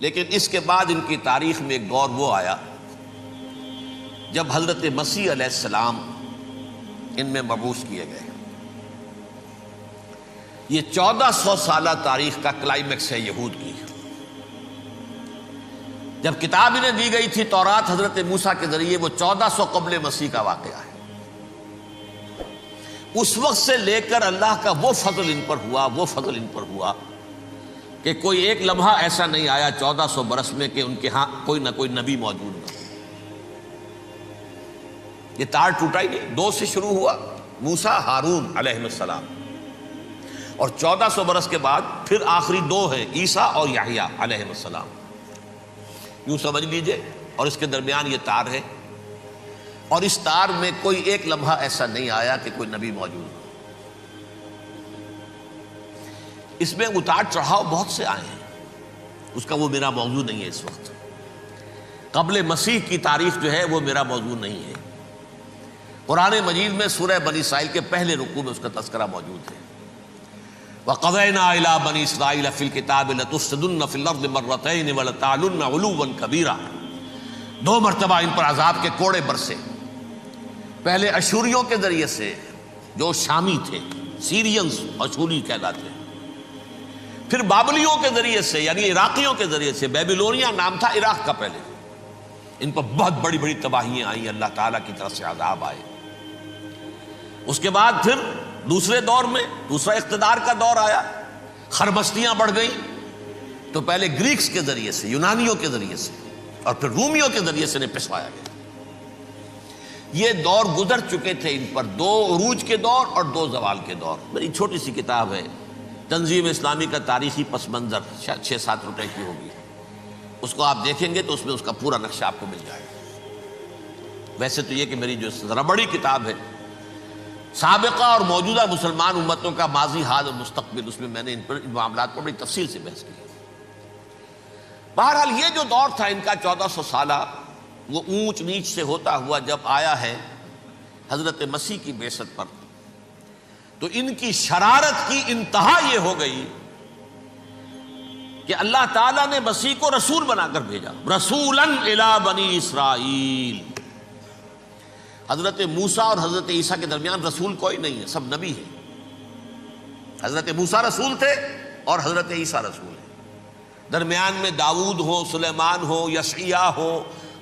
لیکن اس کے بعد ان کی تاریخ میں ایک دور وہ آیا جب حضرت مسیح علیہ السلام ان میں مبعوث کیے گئے۔ یہ 1400 سالہ تاریخ کا کلائمیکس ہے یہود کی۔ جب کتاب انہیں دی گئی تھی تورات حضرت موسیٰ کے ذریعے، وہ 1400 قبل مسیح کا واقعہ ہے۔ اس وقت سے لے کر اللہ کا وہ فضل ان پر ہوا کہ کوئی ایک لمحہ ایسا نہیں آیا 1400 برس میں کہ ان کے ہاں کوئی نہ کوئی نبی موجود نہ ہو۔ یہ تار ٹوٹا ہی نہیں، 2 سے شروع ہوا، موسیٰ ہارون علیہ السلام، اور 1400 برس کے بعد پھر آخری 2 ہیں، عیسیٰ اور یحییٰ علیہ السلام، یوں سمجھ لیجئے۔ اور اس کے درمیان یہ تار ہے، اور اس تار میں کوئی ایک لمحہ ایسا نہیں آیا کہ کوئی نبی موجود ہو۔ اس میں اتار چڑھاؤ بہت سے آئے ہیں، اس کا وہ میرا موضوع نہیں ہے اس وقت۔ قبل مسیح کی تاریخ جو ہے وہ میرا موضوع نہیں ہے۔ قرآن مجید میں سورہ بنی اسرائیل کے پہلے رکوع میں اس کا تذکرہ موجود ہے۔ وَقَضَيْنَا إِلَىٰ بَنِي إِسْرَائِيلَ فِي الْكِتَابِ لَتُفْسِدُنَّ فِي الْأَرْضِ مَرَّتَيْنِ وَلَتَعْلُنَّ عُلُوًّا كَبِيرًا، 2 مرتبہ ان پر عذاب کے کوڑے برسے۔ پہلے اشوریوں کے ذریعے سے جو شامی تھے، سیرینز اشوری کہلاتے، پھر بابلیوں کے ذریعے سے یعنی عراقیوں کے ذریعے سے، بیبیلونیا نام تھا عراق کا پہلے، ان پر بہت بڑی بڑی تباہیاں آئیں، اللہ تعالیٰ کی طرف سے عذاب آئے۔ اس کے بعد پھر دوسرے دور میں دوسرا اقتدار کا دور آیا، خربستیاں بڑھ گئیں، تو پہلے گریکس کے ذریعے سے، یونانیوں کے ذریعے سے، اور پھر رومیوں کے ذریعے سے پسوایا گیا۔ یہ دور گزر چکے تھے ان پر، 2 عروج کے دور اور 2 زوال کے دور۔ میری چھوٹی سی کتاب ہے تنظیم اسلامی کا تاریخی پس منظر، شاید 6-7 روپے کی ہوگی، اس کو آپ دیکھیں گے تو اس میں اس کا پورا نقشہ آپ کو مل جائے گا۔ ویسے تو یہ کہ میری جو ذرا بڑی کتاب ہے سابقہ اور موجودہ مسلمان امتوں کا ماضی، حال اور مستقبل، اس میں نے ان معاملات پر بڑی تفصیل سے بحث کی۔ بہرحال یہ جو دور تھا ان کا 1400 سالہ، وہ اونچ نیچ سے ہوتا ہوا جب آیا ہے حضرت مسیح کی بعثت پر، تو ان کی شرارت کی انتہا یہ ہو گئی کہ اللہ تعالیٰ نے مسیح کو رسول بنا کر بھیجا، رسولاً الی بنی اسرائیل۔ حضرت موسیٰ اور حضرت عیسیٰ کے درمیان رسول کوئی نہیں ہے، سب نبی ہیں۔ حضرت موسیٰ رسول تھے اور حضرت عیسیٰ رسول ہیں۔ درمیان میں داؤد ہو، سلیمان ہو، یشعیاہ ہو،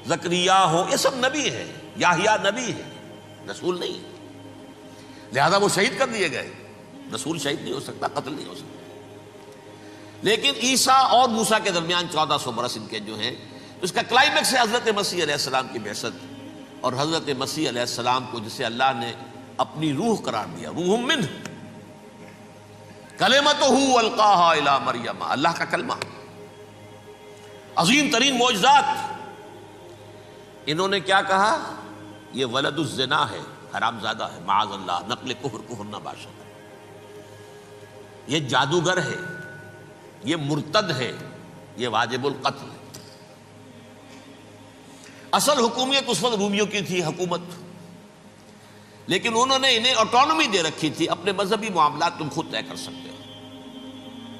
زکریا ہو، یہ سب نبی ہیں، یحییٰ نبی ہیں، رسول نہیں ہے۔ لہذا وہ شہید کر دیے گئے، رسول شہید نہیں ہو سکتا، قتل نہیں ہو سکتا۔ لیکن عیسیٰ اور موسیٰ کے درمیان 1400 برس ان کے جو ہیں، اس کا کلائمیکس ہے حضرت مسیح علیہ السلام کی بعثت، اور حضرت مسیح علیہ السلام کو جسے اللہ نے اپنی روح قرار دیا، روح منہ، کلمتہ القاہا الی مریم، اللہ کا کلمہ، عظیم ترین معجزات۔ انہوں نے کیا کہا؟ یہ ولد الزنا ہے، حرام زادہ ہے، معاذ اللہ، نقل کفر نہ باشد، یہ جادوگر ہے، یہ مرتد ہے، یہ واجب القتل ہے۔ اصل حکومت اس وقت رومیوں کی تھی حکومت، لیکن انہوں نے انہیں آٹونومی دے رکھی تھی، اپنے مذہبی معاملات تم خود طے کر سکتے ہو۔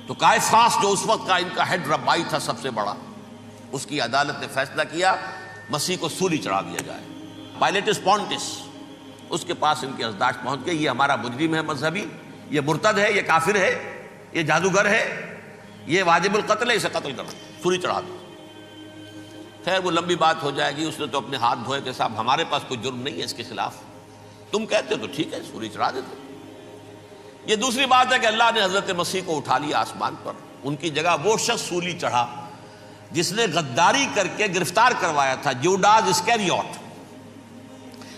تو قائفاس جو اس وقت کا ان کا ہیڈ ربائی تھا سب سے بڑا، اس کی عدالت نے فیصلہ کیا مسیح کو سولی چڑھا دیا جائے۔ پائلیٹس پونٹس، اس کے پاس ان کی ازداشت پہنچ گئی، یہ ہمارا مجرم ہے مذہبی، یہ مرتد ہے، یہ کافر ہے، یہ جادوگر ہے، یہ واجب القتل ہے، اسے قتل کرو، سولی چڑھا دو۔ خیر وہ لمبی بات ہو جائے گی، اس نے تو اپنے ہاتھ دھوئے کہ صاحب ہمارے پاس کوئی جرم نہیں ہے اس کے خلاف، تم کہتے ہو تو ٹھیک ہے، سولی چڑھا دیتے۔ یہ دوسری بات ہے کہ اللہ نے حضرت مسیح کو اٹھا لیا آسمان پر، ان کی جگہ وہ شخص سولی چڑھا جس نے غداری کر کے گرفتار کروایا تھا، جوڈاس اسکیریوٹ،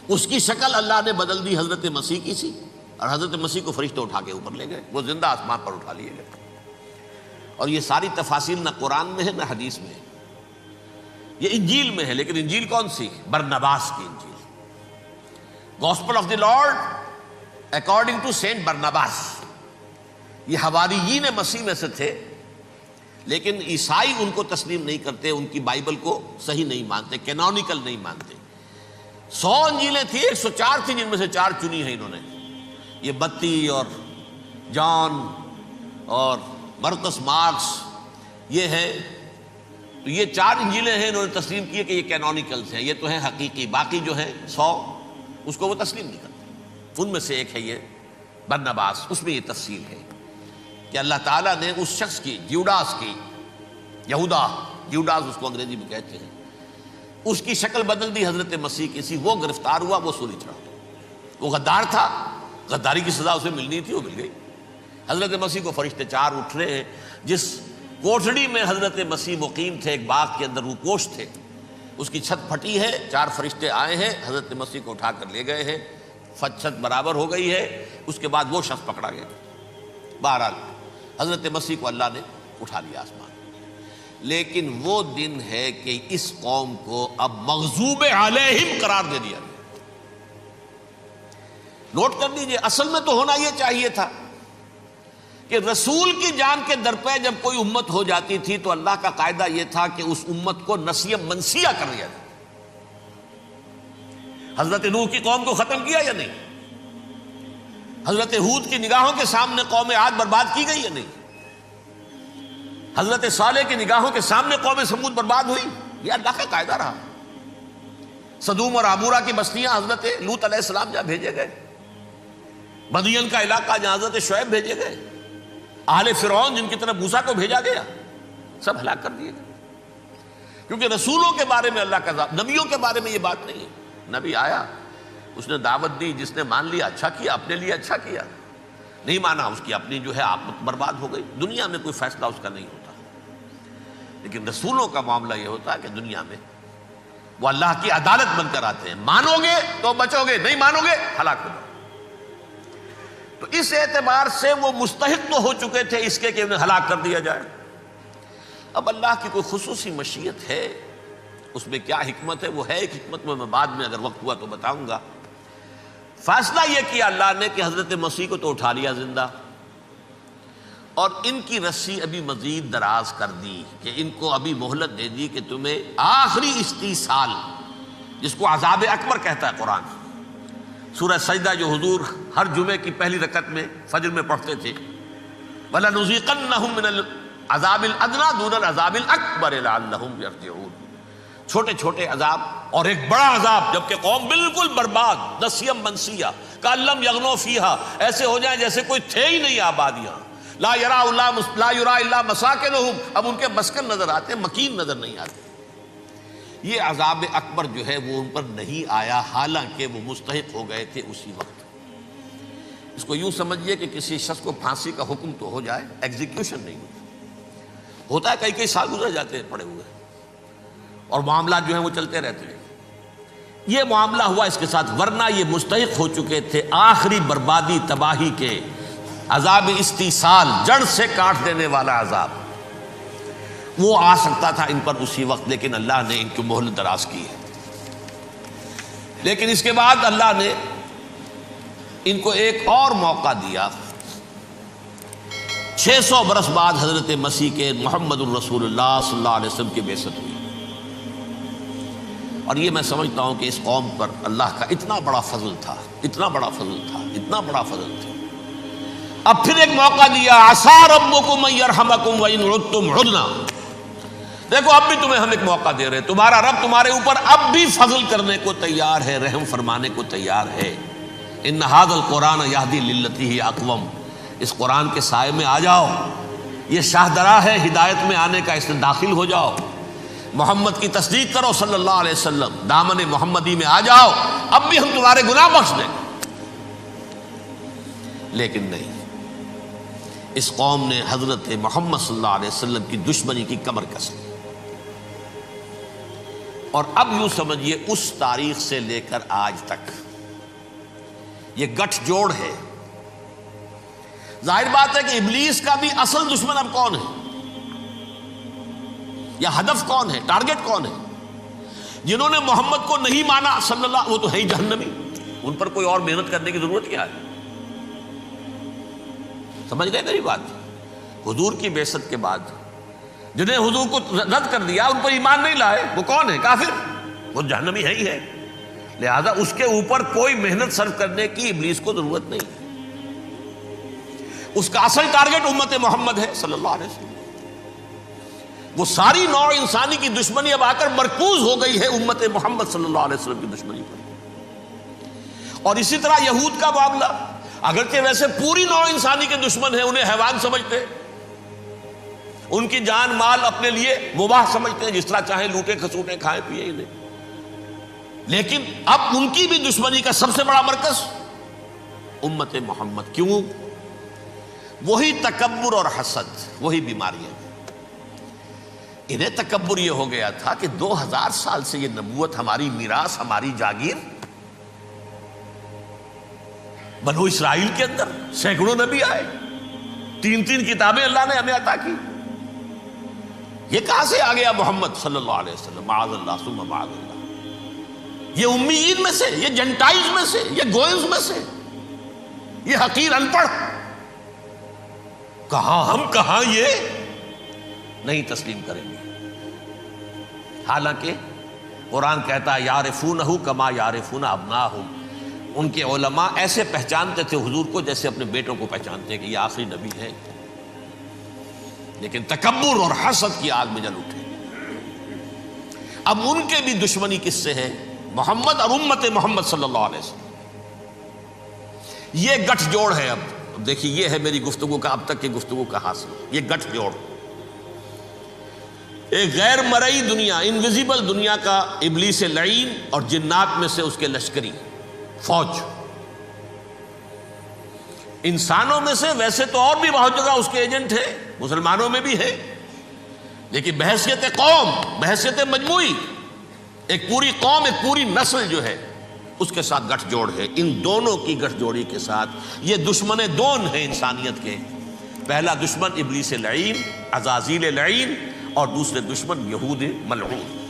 اس کی شکل اللہ نے بدل دی حضرت مسیح کی سی، اور حضرت مسیح کو فرشتے اٹھا کے اوپر لے گئے، وہ زندہ آسمان پر اٹھا لیے گئے۔ اور یہ ساری تفاصیل نہ قرآن میں ہے نہ حدیث میں ہے، یہ انجیل میں ہے، لیکن انجیل کون سی؟ برنباس کی انجیل، gospel of the Lord according to Saint Barnabas. یہ حواریین مسیح میں سے تھے، لیکن عیسائی ان کو تسلیم نہیں کرتے، ان کی بائبل کو صحیح نہیں مانتے، کینونیکل نہیں مانتے۔ 100 انجیلیں تھیں، 104 تھیں، جن میں سے 4 چنی ہیں انہوں نے، یہ متی اور جان اور مرقس مارکس، یہ ہے تو یہ 4 انجیلیں ہیں، انہوں نے تسلیم کیے کہ یہ کینونیکلز ہیں، یہ تو ہیں حقیقی، باقی جو ہیں 100 اس کو وہ تسلیم نہیں کرتے۔ ان میں سے ایک ہے یہ برنباس، اس میں یہ تفصیل ہے کہ اللہ تعالیٰ نے اس شخص کی، جیوڈاس کی، یہودا جیوڈاس اس کو انگریزی میں کہتے ہیں، اس کی شکل بدل دی حضرت مسیح کی سی، وہ گرفتار ہوا، وہ سولی چڑھا۔ وہ غدار تھا، غداری کی سزا اسے ملنی تھی، وہ مل گئی۔ حضرت مسیح کو فرشتے 4 اٹھ رہے ہیں، جس کوٹھڑی میں حضرت مسیح مقیم تھے، ایک باغ کے اندر روپوش تھے، اس کی چھت پھٹی ہے، 4 فرشتے آئے ہیں، حضرت مسیح کو اٹھا کر لے گئے ہیں، چھت برابر ہو گئی ہے، اس کے بعد وہ شخص پکڑا گیا۔ بہرحال حضرت مسیح کو اللہ نے اٹھا لیا آسمان۔ لیکن وہ دن ہے کہ اس قوم کو اب مغضوب علیہم قرار دے دیا گیا۔ نوٹ کر لیجئے، اصل میں تو ہونا یہ چاہیے تھا کہ رسول کی جان کے درپے جب کوئی امت ہو جاتی تھی تو اللہ کا قاعدہ یہ تھا کہ اس امت کو نسیہ منسیہ کر دیا جائے۔ حضرت نوح کی قوم کو ختم کیا یا نہیں؟ حضرت ہود کی نگاہوں کے سامنے قوم عاد برباد کی گئی یا نہیں؟ حضرت صالح کی نگاہوں کے سامنے قوم سمود برباد ہوئی؟ یہ اللہ کا قاعدہ رہا۔ سدوم اور عمورہ کی بستیاں حضرت لوط علیہ السلام جہاں بھیجے گئے، مدین کا علاقہ جہاں حضرت شعیب بھیجے گئے، اہل فرعون جن کی طرف موسیٰ کو بھیجا گیا، سب ہلاک کر دیے گئے۔ کیونکہ رسولوں کے بارے میں اللہ کا نبیوں کے بارے میں یہ بات نہیں ہے۔ نبی آیا، اس نے دعوت دی، جس نے مان لیا اچھا کیا، اپنے لیے اچھا کیا، نہیں مانا اس کی اپنی جو ہے آپت برباد ہو گئی۔ دنیا میں کوئی فیصلہ اس کا نہیں ہوتا، لیکن رسولوں کا معاملہ یہ ہوتا ہے کہ دنیا میں وہ اللہ کی عدالت بن کر آتے ہیں۔ مانو گے تو بچو گے، نہیں مانو گے ہلاک ہو جاؤ۔ تو اس اعتبار سے وہ مستحق تو ہو چکے تھے اس کے کہ انہیں ہلاک کر دیا جائے۔ اب اللہ کی کوئی خصوصی مشیت ہے، اس میں کیا حکمت ہے، وہ ہے ایک حکمت، میں بعد میں اگر وقت ہوا تو بتاؤں گا۔ فیصلہ یہ کیا اللہ نے کہ حضرت مسیح کو تو اٹھا لیا زندہ، اور ان کی رسی ابھی مزید دراز کر دی کہ ان کو ابھی مہلت دے دی کہ تمہیں آخری استیصال، جس کو عذاب اکبر کہتا ہے قرآن، سورہ سجدہ جو حضور ہر جمعے کی پہلی رکعت میں فجر میں پڑھتے تھے، وَلَنُذِيقَنَّهُم مِّنَ الْعَذَابِ الْأَدْنَىٰ دُونَ الْعَذَابِ الْأَكْبَرِ لَعَلَّهُمْ يَرْجِعُونَ۔ چھوٹے چھوٹے عذاب اور ایک بڑا عذاب، جبکہ قوم بالکل برباد، نسیم منسیہ، کأن لم یغنوا فیہا، ایسے ہو جائیں جیسے کوئی تھے ہی نہیں آباد یہاں۔ لا یرا الا مساکنہم، اب ان کے مسکن نظر آتے ہیں، مکین نظر نہیں آتے۔ یہ عذاب اکبر جو ہے وہ ان پر نہیں آیا، حالانکہ وہ مستحق ہو گئے تھے اسی وقت۔ اس کو یوں سمجھیے کہ کسی شخص کو پھانسی کا حکم تو ہو جائے، ایگزیکیوشن نہیں ہوتا ہے، کئی سال گزر جاتے ہیں پڑے ہوئے، اور معاملات جو ہیں وہ چلتے رہتے ہیں۔ یہ معاملہ ہوا اس کے ساتھ، ورنہ یہ مستحق ہو چکے تھے آخری بربادی تباہی کے، عذاب استیصال، جڑ سے کاٹ دینے والا عذاب، وہ آ سکتا تھا ان پر اسی وقت، لیکن اللہ نے ان کی مہلت دراز کی ہے۔ لیکن اس کے بعد اللہ نے ان کو ایک اور موقع دیا۔ 600 برس بعد حضرت مسیح کے محمد الرسول اللہ صلی اللہ علیہ وسلم کی بعثت ہوئی، اور یہ میں سمجھتا ہوں کہ اس قوم پر اللہ کا اتنا بڑا فضل تھا، اتنا بڑا فضل تھا، اتنا بڑا فضل تھا۔ اب پھر ایک موقع دیا، عسیٰ ربکم ان یرحمکم وان عدتم عدنا، دیکھو اب بھی تمہیں ہم ایک موقع دے رہے ہیں، تمہارا رب تمہارے اوپر اب بھی فضل کرنے کو تیار ہے، رحم فرمانے کو تیار ہے۔ ان ھذا القرآن یہدی للتی ہی اقوم، اس قرآن کے سائے میں آ جاؤ، یہ شاہدرا ہے ہدایت میں آنے کا، اس میں داخل ہو جاؤ، محمد کی تصدیق کرو صلی اللہ علیہ وسلم، دامن محمدی میں آ جاؤ، اب بھی ہم تمہارے گناہ بخش دیں۔ لیکن نہیں، اس قوم نے حضرت محمد صلی اللہ علیہ وسلم کی دشمنی کی کمر کس لی، اور اب یوں سمجھیے اس تاریخ سے لے کر آج تک یہ گٹھ جوڑ ہے۔ ظاہر بات ہے کہ ابلیس کا بھی اصل دشمن اب کون ہے، یا ہدف کون ہے، ٹارگٹ کون ہے؟ جنہوں نے محمد کو نہیں مانا صلی اللہ، وہ تو ہے ہی جہنمی، ان پر کوئی اور محنت کرنے کی ضرورت کیا ہے؟ سمجھ گئے میری بات؟ حضور کی بعثت کے بعد جنہیں حضور کو رد کر دیا، ان پر ایمان نہیں لائے، وہ کون ہے؟ کافر، وہ جہنمی ہے ہی ہے۔ لہذا اس کے اوپر کوئی محنت صرف کرنے کی ابلیس کو ضرورت نہیں ہے، اس کا اصل ٹارگٹ امت محمد ہے صلی اللہ علیہ وسلم۔ وہ ساری نوع انسانی کی دشمنی اب آ کر مرکوز ہو گئی ہے امت محمد صلی اللہ علیہ وسلم کی دشمنی پر۔ اور اسی طرح یہود کا معاملہ، اگرچہ ویسے پوری نوع انسانی کے دشمن ہیں، انہیں حیوان سمجھتے، ان کی جان مال اپنے لیے مباح سمجھتے ہیں، جس طرح چاہیں لوٹے کھسوٹے کھائیں پیے انہیں، لیکن اب ان کی بھی دشمنی کا سب سے بڑا مرکز امت محمد۔ کیوں؟ وہی تکبر اور حسد، وہی بیماریاں۔ انہیں تکبر یہ ہو گیا تھا کہ 2000 سال سے یہ نبوت ہماری میراث، ہماری جاگیر، بنو اسرائیل کے اندر سینکڑوں نبی آئے، 3 کتابیں اللہ نے ہمیں عطا کی، یہ کہاں سے آ گیا محمد صلی اللہ علیہ وسلم؟ معاذ اللہ ثم معاذ اللہ، یہ امیین میں سے، یہ جنٹائلز میں سے، یہ گوئنز میں سے، یہ حقیر ان پڑھ، کہاں ہم کہاں یہ نہیں تسلیم کریں گے۔ حالانکہ قرآن کہتا ہے یعرفونہ کما یعرفون ابناہم، ان کے علماء ایسے پہچانتے تھے حضور کو جیسے اپنے بیٹوں کو پہچانتے ہیں کہ یہ آخری نبی ہے، لیکن تکبر اور حسد کی آگ میں جل اٹھے۔ اب ان کے بھی دشمنی کس سے ہے؟ محمد اور امت محمد صلی اللہ علیہ وسلم۔ یہ گٹھ جوڑ ہے۔ اب دیکھیے، یہ ہے میری گفتگو کا اب تک کی گفتگو کا حاصل، یہ گٹھ جوڑ، ایک غیر مرئی دنیا، انویزیبل دنیا کا ابلیس لعین اور جنات میں سے اس کے لشکری فوج، انسانوں میں سے ویسے تو اور بھی بہت جگہ اس کے ایجنٹ ہیں، مسلمانوں میں بھی ہے، لیکن بحیثیت قوم، بحیثیت مجموعی، ایک پوری قوم، ایک پوری نسل جو ہے اس کے ساتھ گٹھ جوڑ ہے۔ ان دونوں کی گٹھ جوڑی کے ساتھ یہ دشمن دون ہیں انسانیت کے، پہلا دشمن ابلیس لعین، عزازیل لعین، اور دوسرے دشمن یہود ملعون۔